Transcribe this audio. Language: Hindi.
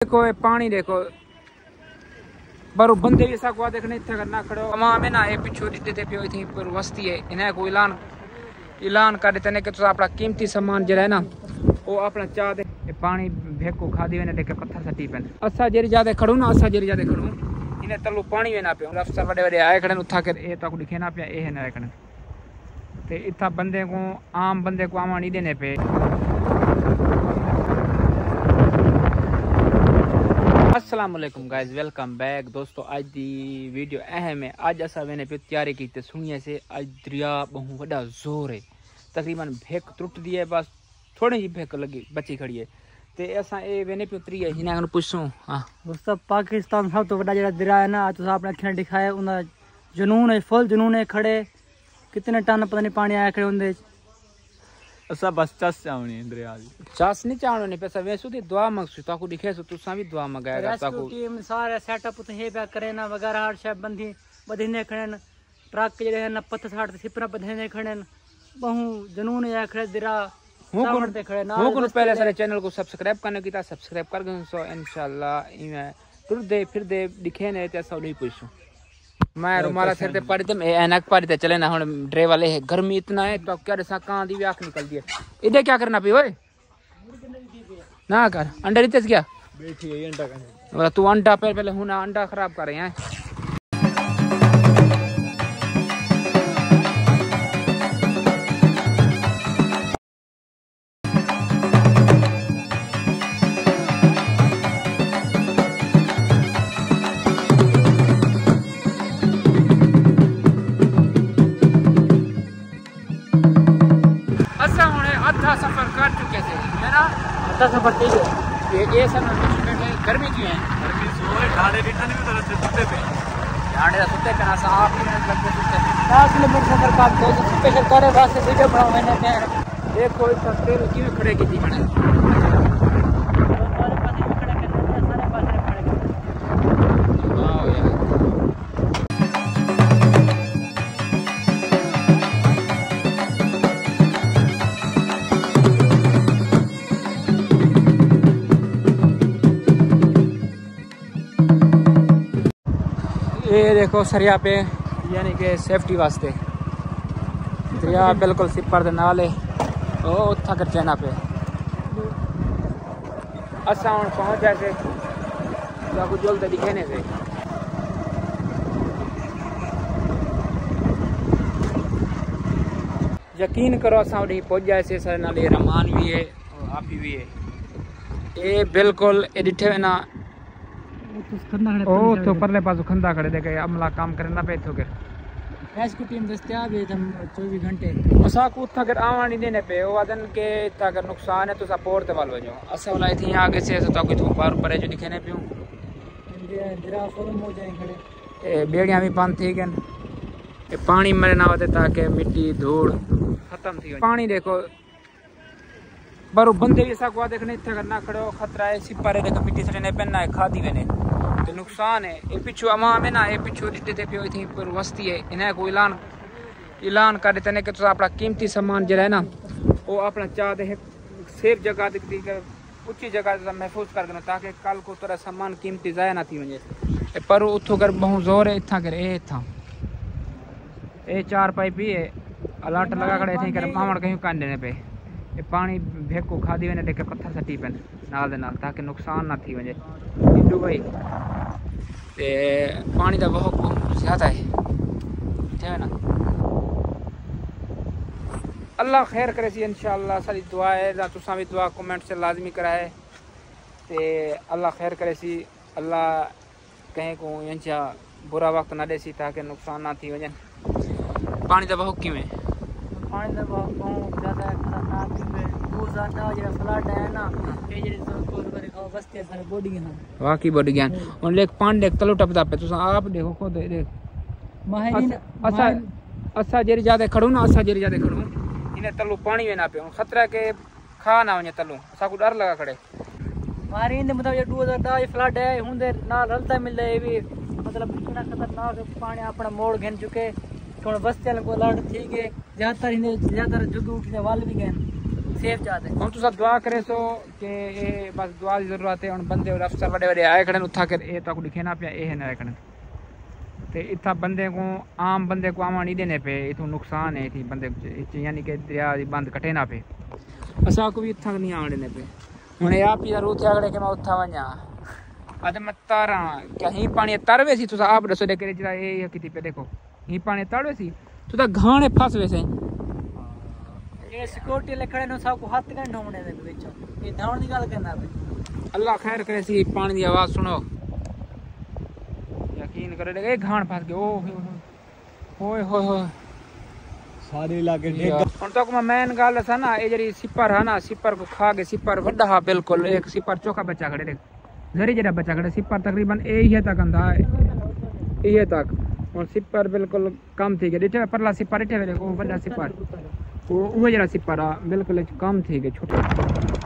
देखो ये पानी देखो बरो बंदे भी ऐसा को देखने इतना करना खड़ो अमा में ना ये पिछू देते पियो थी पर वस्ती है इन्हें को ऐलान कर देते ने कि तो अपना कीमती सामान जरा है ना वो अपना चाह दे पानी भेको खा दी देखे पत्थर सटी पे असा जेरी ज्यादा खड़ू ना असा जेरी ज्यादा खड़ू इन्हें तलू पानी में ना पियो अफसर बड़े बड़े आए खड़े उठा कर ए तो दिखे ना पिया ए ना खड़े ते इतना बंदे को आम बंदे को आमा नहीं देने पे। अस्सलाम वालेकुम गाइस, वेलकम बैक दोस्तों। आज दी वीडियो अहम है। आज असा मैंने पे तैयारी की ते सुनिए से आज दरिया बहु बड़ा जोर है, तकरीबन भेक टुट दी है, बस थोड़ी जी भेक लगी बची खड़ी है ते असा ए वेने पे उतरी है हिना पूछूं। हां दोस्तों, पाकिस्तान सब तो बड़ा जेड़ा दरिया है ना, तो आपने अखियां दिखाया उना जुनून है, फुल जुनून है। खड़े कितने टन पता नहीं पानी आया खड़े उंदे असा बस चस चावनी दरिया दी चास नहीं चावनो नहीं पैसा वैसु दी दुआ मंगसु ताको दिखे सो तुसा भी दुआ मंगाएगा ताको टीम सारे सेटअप तो हे पे करे ना वगैरह हर शे बंदी बधने खड़न ट्रक के जेड़े ना पत्थर साट सिपरा बधने खड़न बहु जुनून है खड़े दरिया हूं पे खड़े ना। हूं पहले सारे चैनल को सब्सक्राइब करने की ता सब्सक्राइब कर गन सो इंशाल्लाह इमे टुर दे फिर दे दिखे ने ते सब नहीं पूछूं मैं रुमाला सिर ते पड़ दम ऐनक पड़ ते चले ना हुन ड्रे वाले है गर्मी इतना है तो क्या सा कां दी आंख निकल दी है इधर क्या करना पी ओए ना कर अंडा रितेस क्या बैठी है अंडा का बोला तू अंडा पहले हूं ना अंडा खराब कर रहे हैं। आधा सफर कर चुके थे है ना, आधा सफर ठीक है। ये समय गर्मी क्यों है? गर्मी सोए ढाड़े रिटर्न भी तरह से सुते पे ढाड़े सुते पे ना साफ मिनट लगते सुते 4 किलोमीटर सफर का तो स्पेशल करे वास्ते वीडियो बनाओ मैंने देखो इस हफ्ते क्यों खड़े की थी मैंने ये देखो सरिया पे यानी कि सेफ्टी वास्ते दरिया बिल्कुल सिपर दे नाल है ओ उथा कर चैना पे असा हुन पहुंच जाके जाको जल्द दिखे ने से यकीन करो असा उठी पहुंच जाए से सर नाल रहमान भी है और आप भी है। ये बिल्कुल ए डिठे ना ओ तो परले पासो खंदा खड़े देखे अमला काम करे ना पे थो के रेस्क्यू टीम दस्तयाब है तम 24 घंटे असा को उठा कर आवानी देने पे ओ वादन के ता कर नुकसान है तो सपोर्ट ते वाल वजो असा वाला थी आगे से तो कोई तो पार परे जो दिखने पियो दरिया फुल हो जाए खड़े ए बेड़ियां भी बंद थी गन ए पानी मरे ना होते ताकि मिट्टी धूल खत्म थी पानी देखो बरो बंदे भी ऐसा को देखने इतना करना खड़ो खतरा है सिपारे देखो मिट्टी से ने पहनना है खादी वेने तो नुकसान है। ये पिछू अमा में ना ये पिछू देते पियो थी पर वस्ती है इन्हें को ऐलान कर देते ने कि तो अपना कीमती सामान जरा है ना वो अपना चाह दे सेफ जगह दिखती कर ऊंची जगह महफूज कर देना ताकि कल को तेरा सामान कीमती जाया ना थी वजह पर उतो कर बहुत जोर है इतना करे ए था ए 4 पाइप भी है अलर्ट लगा खड़े थे कर पावण कहीं कान देने पे ये पानी भेको खा दी वेने देखे पत्थर सटी पे नाल दे नाल ताकि नुकसान ना थी वजे डिडू भाई ते पानी दा बहुत ज्यादा है ना। अल्लाह खैर करे सी इंशाअल्लाह सारी दुआ है तुसा भी दुआ कमेंट से लाजमी कराए ते अल्लाह खैर करे सी अल्लाह कहीं को इंचा बुरा वक्त ना दे सी ताकि नुकसान ना थी वजन। पानी दा बहुत क्यों है? पानी दा बहुत ज्यादा खतरनाक है। बहुत ज्यादा जेड़ा फ्लड है ना ये जेड़ी जोधपुर में देखो बस्ती सारे बॉडी हैं वाकई बॉडी ज्ञान और लेक पानी देख तलो टपदा पे तुसा आप देखो खुद देख माहिरीन असा जेरी ज्यादा खड़ू ना असा जेरी ज्यादा खड़ू इने तलो पानी में ना पे खतरा के खा ना वने तलो असा को डर लगा खड़े माहिरीन दे मतलब ये 2010 फ्लड है हुंदे नाल रलता मिलदा है भी मतलब इतना खतरनाक पानी अपना मोड़ घेन चुके थोड़ा बस्ती को अलर्ट थी के ज्यादातर जुग उठने वाल भी गए सेफ जाते हम तो सब दुआ करे सो कि ये बस दुआ की जरूरत है। हम बंदे और अफसर बड़े बड़े आए खड़े उठा कर ये तक दिखे ना पे ये ना खड़े ते इतना बंदे को आम बंदे को आवा नहीं देने पे इतो नुकसान है थी बंदे यानी कि दरिया बंद कटे ना पे असा को भी इतना नहीं आने देने पे हूँ आप ही जरूर अगड़े के मैं उठा वजा अद मैं तारा क्या ही पानी तरवे सी तुसा आप दसो देखे जरा ये किती पे देखो ही पानी तरवे सी तुसा घाने फस वैसे ये सिक्योरिटी लिखड़े नो सब को हाथ का ढोमने दे विच ये धावण दी गल करना पे अल्लाह खैर करे सी पानी दी आवाज सुनो यकीन करे देखे घाण फस गए ओ होए होए होए सारे इलाके हुन तक मैं मेन गल सा ना ये जरी सिपर है ना सिपर को खा के सिपर वड्डा हा बिल्कुल एक सिपर चोखा बच्चा खड़े देख जरी जरा बच्चा खड़े सिपर तकरीबन ये तक अंदा ये तक और सिपर बिल्कुल कम थी गए डिटे परला सिपर डिटे देखो बड़ा सिपर वो जरा सिपर बिल्कुल कम थी गए छोटा